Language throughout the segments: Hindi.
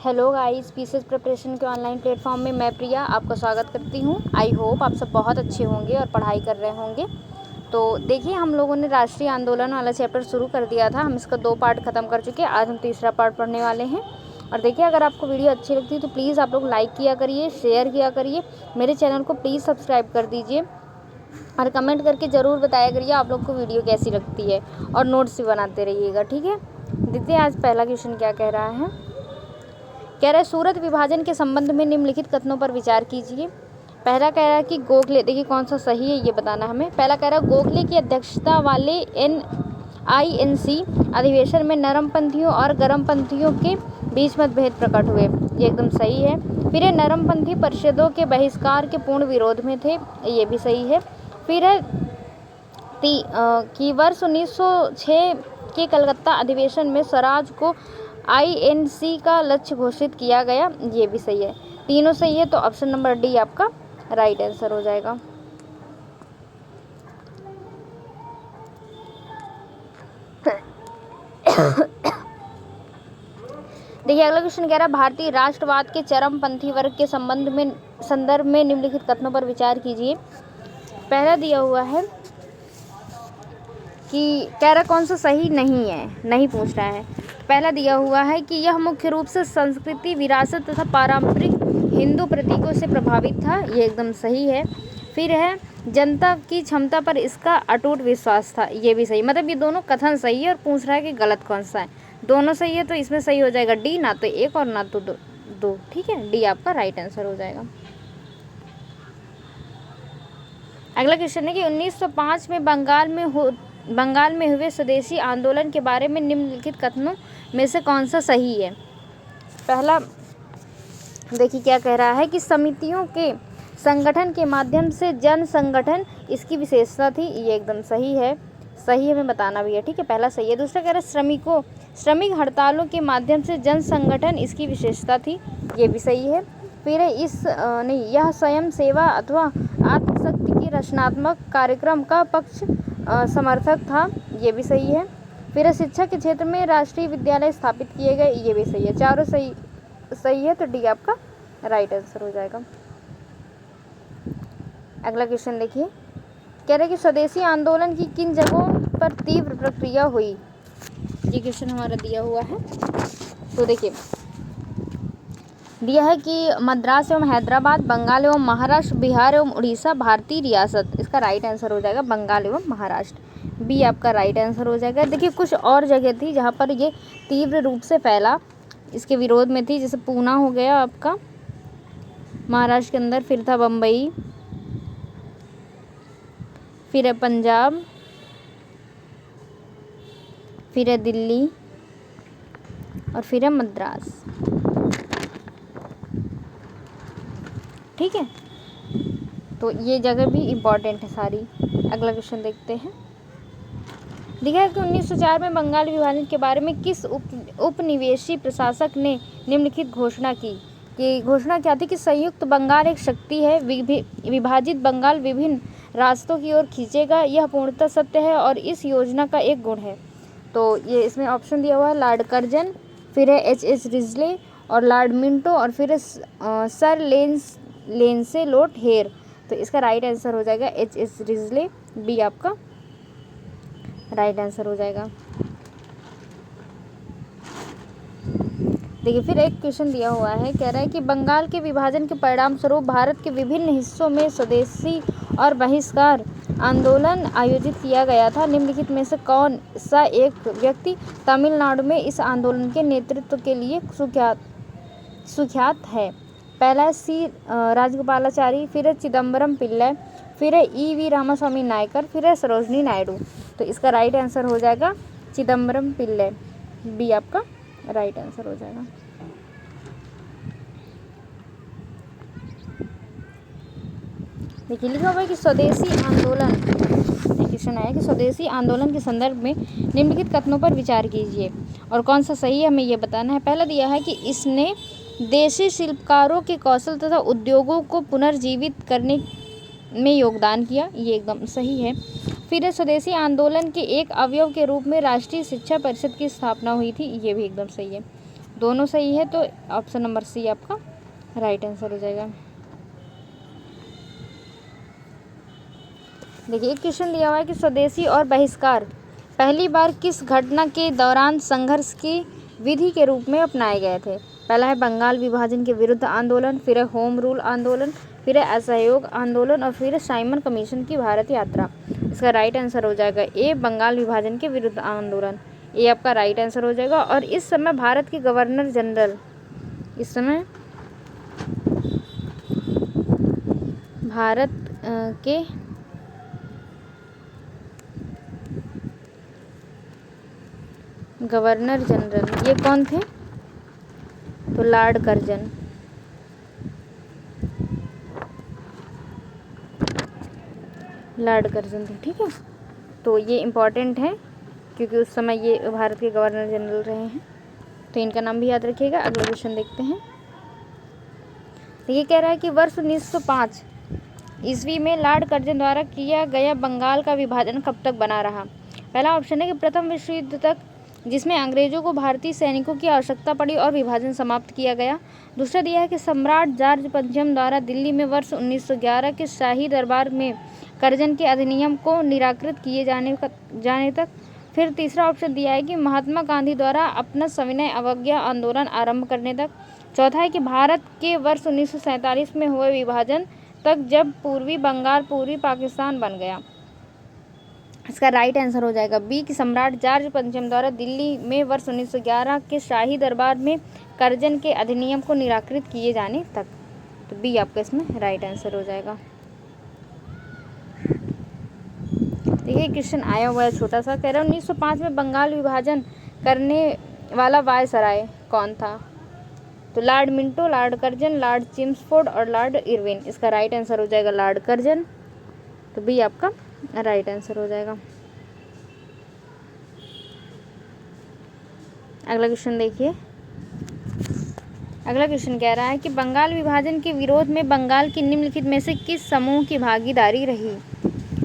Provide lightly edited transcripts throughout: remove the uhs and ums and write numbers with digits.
हेलो गाइस, पीसीएस प्रिपरेशन के ऑनलाइन प्लेटफॉर्म में मैं प्रिया आपका स्वागत करती हूं। आई होप आप सब बहुत अच्छे होंगे और पढ़ाई कर रहे होंगे। तो देखिए, हम लोगों ने राष्ट्रीय आंदोलन वाला चैप्टर शुरू कर दिया था। हम इसका 2 पार्ट ख़त्म कर चुके हैं। आज हम तीसरा पार्ट पढ़ने वाले हैं। और देखिए, अगर आपको वीडियो अच्छी लगती है तो प्लीज़ आप लोग लाइक किया करिए, शेयर किया करिए, मेरे चैनल को प्लीज़ सब्सक्राइब कर दीजिए और कमेंट करके ज़रूर बताया करिए आप लोग को वीडियो कैसी लगती है, और नोट्स भी बनाते रहिएगा, ठीक है। देखिए, आज पहला क्वेश्चन क्या कह रहा है। कह रहा है सूरत विभाजन के संबंध में निम्नलिखित कथनों पर विचार कीजिए। पहला कह रहा है कि गोखले, देखिए कौन सा सही है ये बताना हमें। पहला कह रहा है गोखले की अध्यक्षता वाले INC अधिवेशन में नरमपंथियों और गर्मपंथियों के बीच मतभेद प्रकट हुए, ये एकदम सही है। फिर है नरमपंथी परिषदों के बहिष्कार के पूर्ण विरोध में थे, ये भी सही है। फिर है कि वर्ष 1906 के कलकत्ता अधिवेशन में स्वराज को INC का लक्ष्य घोषित किया गया, ये भी सही है। तीनों सही है, तो ऑप्शन नंबर डी आपका राइट आंसर हो जाएगा। देखिए, अगला क्वेश्चन कह रहा है भारतीय राष्ट्रवाद के चरमपंथी वर्ग के संदर्भ में निम्नलिखित कथनों पर विचार कीजिए। पहला दिया हुआ है कि कह रहा कौन सा सही नहीं है, नहीं पूछ रहा है। पहला दिया हुआ है कि यह मुख्य रूप से संस्कृति, विरासत तथा पारंपरिक हिंदू प्रतीकों से प्रभावित था, ये एकदम सही है। फिर है जनता की क्षमता पर इसका अटूट विश्वास था, ये भी सही। मतलब ये दोनों कथन सही है और पूछ रहा है कि गलत कौन सा है। दोनों सही है तो इसमें सही हो जाएगा डी, ना तो 1 और ना तो 2, ठीक है। डी आपका राइट आंसर हो जाएगा। अगला क्वेश्चन है कि 1905 में बंगाल में हुए स्वदेशी आंदोलन के बारे में निम्नलिखित कथनों में से कौन सा सही है। पहला देखिए क्या कह रहा है कि समितियों के संगठन के माध्यम से जन संगठन इसकी विशेषता थी, ये एकदम सही है। सही हमें बताना भी है, ठीक है। पहला सही है। दूसरा कह रहा है श्रमिक हड़तालों के माध्यम से जन संगठन इसकी विशेषता थी, ये भी सही है। फिर यह स्वयं सेवा अथवा आत्मशक्ति के रचनात्मक कार्यक्रम का पक्ष समर्थक था, ये भी सही है। फिर शिक्षा के क्षेत्र में राष्ट्रीय विद्यालय स्थापित किए गए, ये भी सही है। चारों सही है, तो डी आपका राइट आंसर हो जाएगा। अगला क्वेश्चन देखिए, कह रहे कि स्वदेशी आंदोलन की किन जगहों पर तीव्र प्रक्रिया हुई। ये क्वेश्चन हमारा दिया हुआ है। तो देखिए दिया है कि मद्रास एवं हैदराबाद, बंगाल एवं महाराष्ट्र, बिहार एवं उड़ीसा, भारतीय रियासत। इसका राइट आंसर हो जाएगा बंगाल एवं महाराष्ट्र, बी आपका राइट आंसर हो जाएगा। देखिए कुछ और जगह थी जहाँ पर ये तीव्र रूप से फैला, इसके विरोध में थी, जैसे पूना हो गया आपका महाराष्ट्र के अंदर, फिर था बम्बई, फिर है पंजाब, फिर है दिल्ली और फिर है मद्रास, ठीक है। तो ये जगह भी इम्पॉर्टेंट है सारी। अगला क्वेश्चन देखते हैं। दिखा है कि 1904 में बंगाल विभाजन के बारे में किस उपनिवेशी प्रशासक ने निम्नलिखित घोषणा की। कि घोषणा क्या थी कि संयुक्त बंगाल एक शक्ति है, विभाजित बंगाल विभिन्न रास्तों की ओर खींचेगा, यह पूर्णतः सत्य है और इस योजना का एक गुण है। तो ये इसमें ऑप्शन दिया हुआ है लॉर्ड कर्जन, फिर है H.H. रिजले और लॉर्ड मिंटो, और फिर है सर लेंसेलोट हेयर। तो इसका राइट आंसर हो जाएगा H.H. रिजले, बी आपका राइट आंसर हो जाएगा। देखिए फिर एक क्वेश्चन दिया हुआ है, कह रहा है कि बंगाल के विभाजन के परिणाम स्वरूप भारत के विभिन्न हिस्सों में स्वदेशी और बहिष्कार आंदोलन आयोजित किया गया था। निम्नलिखित में से कौन सा एक व्यक्ति तमिलनाडु में इस आंदोलन के नेतृत्व के लिए सुख्यात है। पहला है सी राजगोपालाचारी, फिर है चिदम्बरम पिल्लई, फिर है E.V. रामास्वामी नायकर, फिर है सरोजनी नायडू। तो इसका राइट आंसर हो जाएगा चिदम्बरम पिल्लई, बी आपका राइट आंसर हो जाएगा। देखिए लिखा हुआ है कि स्वदेशी आंदोलन, क्वेश्चन आया कि स्वदेशी आंदोलन के संदर्भ में निम्नलिखित कथनों पर विचार कीजिए और कौन सा सही है हमें ये बताना है। पहला दिया है कि इसने देशी शिल्पकारों के कौशल तथा उद्योगों को पुनर्जीवित करने में योगदान किया, ये एकदम सही है। फिर स्वदेशी आंदोलन के एक अवयव के रूप में राष्ट्रीय शिक्षा परिषद की स्थापना हुई थी, ये भी एकदम सही है। दोनों सही है, तो ऑप्शन नंबर सी आपका राइट आंसर हो जाएगा। देखिए एक क्वेश्चन दिया हुआ है कि स्वदेशी और बहिष्कार पहली बार किस घटना के दौरान संघर्ष की विधि के रूप में अपनाए गए थे। पहला है बंगाल विभाजन के विरुद्ध आंदोलन, फिर है होम रूल आंदोलन, फिर है असहयोग आंदोलन और फिर है साइमन कमीशन की भारत यात्रा। इसका राइट आंसर हो जाएगा ए, बंगाल विभाजन के विरुद्ध आंदोलन। ये आपका राइट आंसर हो जाएगा। और इस समय भारत के गवर्नर जनरल, इस समय भारत के गवर्नर जनरल ये कौन थे, तो लॉर्ड कर्जन। लॉर्ड कर्जन थे, ठीक है। तो ये इम्पॉर्टेंट है क्योंकि उस समय ये भारत के गवर्नर जनरल रहे हैं, तो इनका नाम भी याद रखिएगा। अगला क्वेश्चन देखते हैं। तो ये कह रहा है कि वर्ष 1905 ईस्वी में लॉर्ड कर्जन द्वारा किया गया बंगाल का विभाजन कब तक बना रहा। पहला ऑप्शन है कि प्रथम विश्व युद्ध तक, जिसमें अंग्रेजों को भारतीय सैनिकों की आवश्यकता पड़ी और विभाजन समाप्त किया गया। दूसरा दिया है कि सम्राट जॉर्ज पंचम द्वारा दिल्ली में वर्ष 1911 के शाही दरबार में कर्जन के अधिनियम को निराकृत किए जाने तक। फिर तीसरा ऑप्शन दिया है कि महात्मा गांधी द्वारा अपना सविनय अवज्ञा आंदोलन आरंभ करने तक। चौथा है कि भारत के वर्ष 1947 में हुए विभाजन तक, जब पूर्वी बंगाल पूर्वी पाकिस्तान बन गया। इसका राइट आंसर हो जाएगा बी कि सम्राट जॉर्ज पंचम द्वारा दिल्ली में वर्ष 1911 के शाही दरबार में कर्जन के अधिनियम को निराकृत किए जाने तक। तो बी आपका इसमें राइट आंसर हो जाएगा। देखिए क्वेश्चन आया हुआ है छोटा सा, कह रहा है 1905 में बंगाल विभाजन करने वाला वायसराय कौन था। तो Lord Minto, Lord Curzon, Lord Chelmsford और लॉर्ड इरविन। इसका राइट आंसर हो जाएगा लॉर्ड कर्जन। तो बी आपका राइट आंसर हो जाएगा। अगला क्वेश्चन देखिए। अगला क्वेश्चन कह रहा है कि बंगाल विभाजन के विरोध में बंगाल की निम्नलिखित में से किस समूह की भागीदारी रही।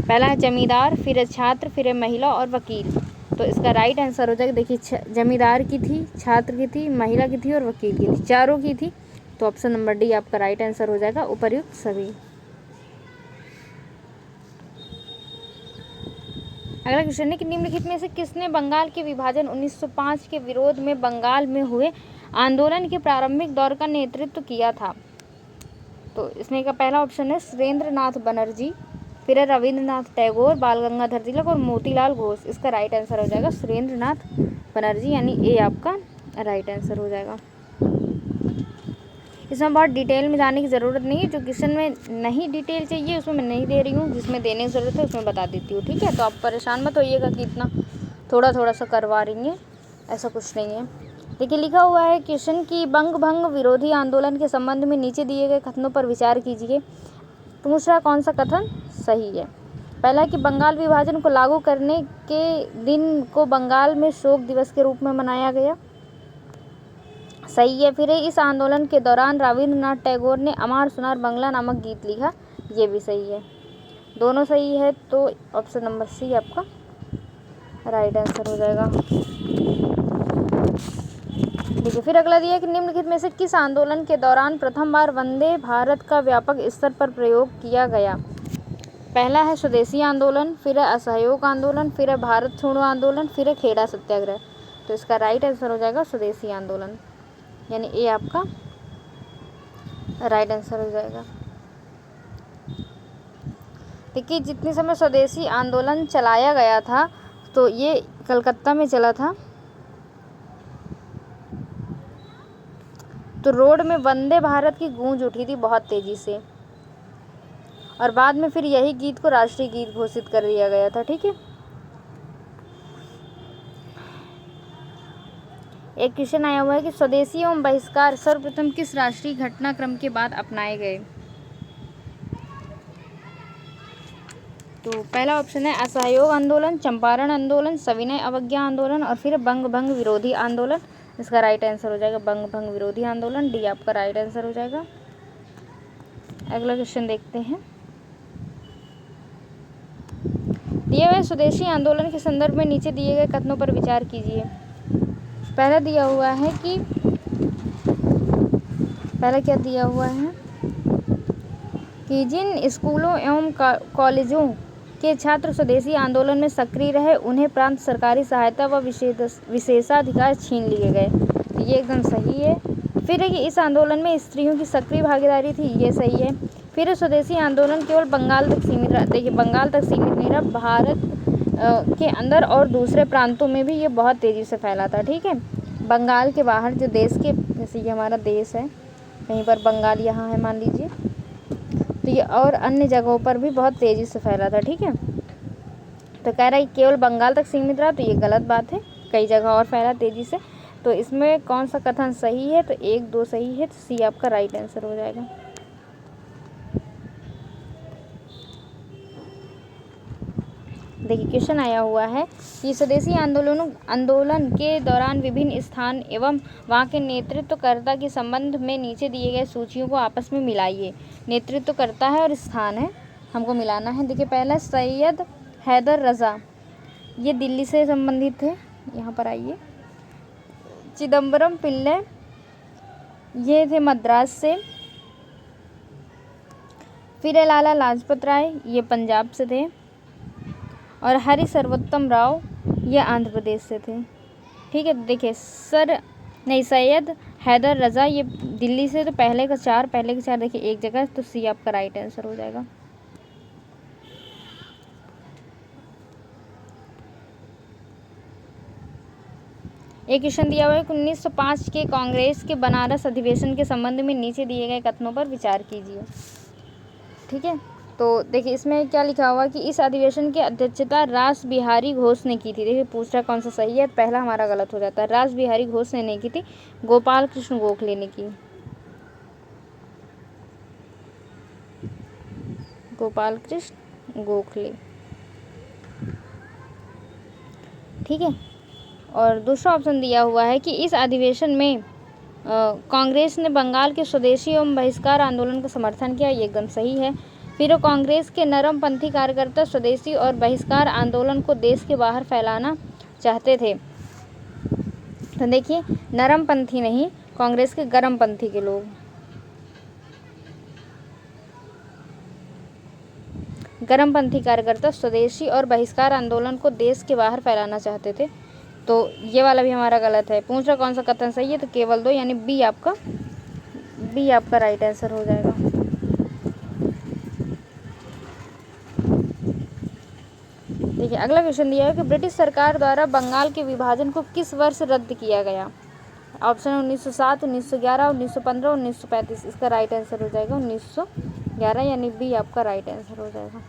पहला है जमींदार, फिर है छात्र, फिर है महिला और वकील। तो इसका राइट आंसर हो जाएगा, देखिए जमींदार की थी, छात्र की थी, महिला की थी और वकील की थी, चारों की थी। तो ऑप्शन नंबर डी आपका राइट आंसर हो जाएगा, उपर्युक्त सभी। अगला क्वेश्चन है कि निम्नलिखित में से किसने बंगाल के विभाजन 1905 के विरोध में बंगाल में हुए आंदोलन के प्रारंभिक दौर का नेतृत्व किया था। तो इसमें का पहला ऑप्शन है सुरेंद्र नाथ बनर्जी, फिर है रविंद्रनाथ टैगोर, बाल गंगाधर तिलक और मोतीलाल घोष। इसका राइट आंसर हो जाएगा सुरेंद्र नाथ बनर्जी, यानी ए आपका राइट आंसर हो जाएगा। इसमें बहुत डिटेल में जाने की ज़रूरत नहीं है, जो क्वेश्चन में नहीं डिटेल चाहिए उसमें मैं नहीं दे रही हूँ, जिसमें देने की ज़रूरत है उसमें बता देती हूँ, ठीक है। तो आप परेशान मत होइएगा कि इतना थोड़ा थोड़ा सा करवा रही हैं, ऐसा कुछ नहीं है। देखिए लिखा हुआ है क्वेश्चन की बंग भंग विरोधी आंदोलन के संबंध में नीचे दिए गए कथनों पर विचार कीजिए। पूछ रहा कौन सा कथन सही है। पहला है कि बंगाल विभाजन को लागू करने के दिन को बंगाल में शोक दिवस के रूप में मनाया गया, सही है। फिर इस आंदोलन के दौरान रविंद्रनाथ टैगोर ने अमार सुनार बंगला नामक गीत लिखा, ये भी सही है। दोनों सही है, तो ऑप्शन नंबर सी आपका राइट आंसर हो जाएगा। देखिए फिर अगला दिया कि निम्नलिखित में से किस आंदोलन के दौरान प्रथम बार वंदे भारत का व्यापक स्तर पर प्रयोग किया गया। पहला है स्वदेशी आंदोलन, फिर है असहयोग आंदोलन, फिर है भारत छोड़ो आंदोलन, फिर है खेड़ा सत्याग्रह। तो इसका राइट आंसर हो जाएगा स्वदेशी आंदोलन, यानी ए आपका राइट आंसर हो जाएगा। देखिए जितने समय स्वदेशी आंदोलन चलाया गया था तो ये कलकत्ता में चला था, तो रोड में वंदे भारत की गूंज उठी थी बहुत तेज़ी से, और बाद में फिर यही गीत को राष्ट्रीय गीत घोषित कर दिया गया था, ठीक है। एक क्वेश्चन आया हुआ है कि स्वदेशी एवं बहिष्कार सर्वप्रथम किस राष्ट्रीय घटनाक्रम के बाद अपनाए गए। तो पहला ऑप्शन है असहयोग आंदोलन, चंपारण आंदोलन, सविनय अवज्ञा आंदोलन और फिर बंग भंग विरोधी आंदोलन। इसका राइट आंसर हो जाएगा बंग भंग विरोधी आंदोलन, डी आपका राइट आंसर हो जाएगा। अगला क्वेश्चन देखते हैं। दिए हुए स्वदेशी आंदोलन के संदर्भ में नीचे दिए गए कथनों पर विचार कीजिए। पहला दिया हुआ है कि पहला क्या दिया हुआ है कि जिन स्कूलों एवं कॉलेजों के छात्र स्वदेशी आंदोलन में सक्रिय रहे उन्हें प्राप्त सरकारी सहायता व विशेषाधिकार छीन लिए गए। तो ये एकदम सही है। फिर है कि इस आंदोलन में स्त्रियों की सक्रिय भागीदारी थी, ये सही है। फिर स्वदेशी आंदोलन केवल बंगाल तक सीमित रहा, देखिए बंगाल तक सीमित नहीं रहा, भारत के अंदर और दूसरे प्रांतों में भी ये बहुत तेज़ी से फैला था। ठीक है, बंगाल के बाहर जो देश के, जैसे ये हमारा देश है, कहीं पर बंगाल यहाँ है मान लीजिए, तो ये और अन्य जगहों पर भी बहुत तेज़ी से फैला था। ठीक है, तो कह रहा है केवल बंगाल तक सीमित रहा, तो ये गलत बात है, कई जगह और फैला तेज़ी से। तो इसमें कौन सा कथन सही है, तो 1, 2 सही है, तो सी आपका राइट आंसर हो जाएगा। देखिए क्वेश्चन आया हुआ है कि स्वदेशी आंदोलन के दौरान विभिन्न स्थान एवं वहाँ के नेतृत्वकर्ता के संबंध में नीचे दिए गए सूचियों को आपस में मिलाइए। नेतृत्वकर्ता है और स्थान है, हमको मिलाना है। देखिए पहला सैयद हैदर रज़ा, ये दिल्ली से संबंधित थे, यहाँ पर आइए। चिदम्बरम पिल्ले, ये थे मद्रास से। फिर लाला लाजपत राय, ये पंजाब से थे। और हरि सर्वोत्तम राव, ये आंध्र प्रदेश से थे। ठीक है, देखिए सैयद हैदर रज़ा, ये दिल्ली से, तो पहले के चार देखिए एक जगह, तो सी आपका राइट आंसर हो जाएगा। एक क्वेश्चन दिया हुआ है कि 1905 के कांग्रेस के बनारस अधिवेशन के संबंध में नीचे दिए गए कथनों पर विचार कीजिए। ठीक है, तो देखिए इसमें क्या लिखा हुआ कि इस अधिवेशन की अध्यक्षता रास बिहारी घोष ने की थी। देखिए पूछ रहा कौन सा सही है, पहला हमारा गलत हो जाता है। रास बिहारी घोष ने नहीं की थी, गोपाल कृष्ण गोखले ने की। गोपाल कृष्ण गोखले। ठीक है, और दूसरा ऑप्शन दिया हुआ है कि इस अधिवेशन में कांग्रेस ने बंगाल के स्वदेशी एवं बहिष्कार आंदोलन का समर्थन किया, ये एकदम सही है। फिर कांग्रेस के नरमपंथी कार्यकर्ता स्वदेशी और बहिष्कार आंदोलन को देश के बाहर फैलाना चाहते थे। तो देखिए नरमपंथी नहीं, कांग्रेस के गरमपंथी के लोग, गरमपंथी कार्यकर्ता स्वदेशी और बहिष्कार आंदोलन को देश के बाहर फैलाना चाहते थे। तो ये वाला भी हमारा गलत है। पूछ रहा कौन सा कथन सही है, तो केवल 2 यानी बी आपका राइट आंसर हो जाएगा। देखिए अगला क्वेश्चन दिया है कि ब्रिटिश सरकार द्वारा बंगाल के विभाजन को किस वर्ष रद्द किया गया। ऑप्शन है 1907, 1911, 1915, 1935। इसका राइट आंसर हो जाएगा 1911 यानी बी आपका राइट आंसर हो जाएगा।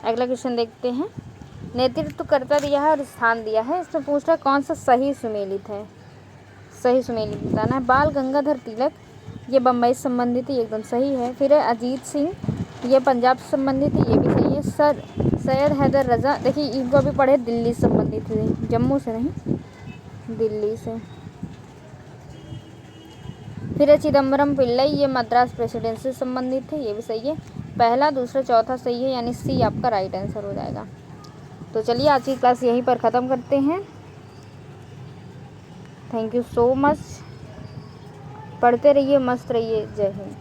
अगला क्वेश्चन देखते हैं। नेतृत्वकर्ता दिया है और स्थान दिया है, इसमें पूछ रहा है कौन सा सही सुमेलित है। सही सुमेलित बताना है। बाल गंगाधर तिलक, ये बम्बई से संबंधित है, एकदम सही है। फिर है अजीत सिंह, ये पंजाब से संबंधित है, ये भी सही है। सैयद हैदर रज़ा, देखिए इनको अभी पढ़े दिल्ली से संबंधित है, जम्मू से नहीं, दिल्ली से। फिर है चिदम्बरम पिल्लई, ये मद्रास प्रेसिडेंसी से संबंधित है, ये भी सही है। पहला, दूसरा, चौथा सही है यानी सी आपका राइट आंसर हो जाएगा। तो चलिए आज की क्लास यहीं पर ख़त्म करते हैं। Thank you so much. पढ़ते रहिए, मस्त रहिए। जय हिंद।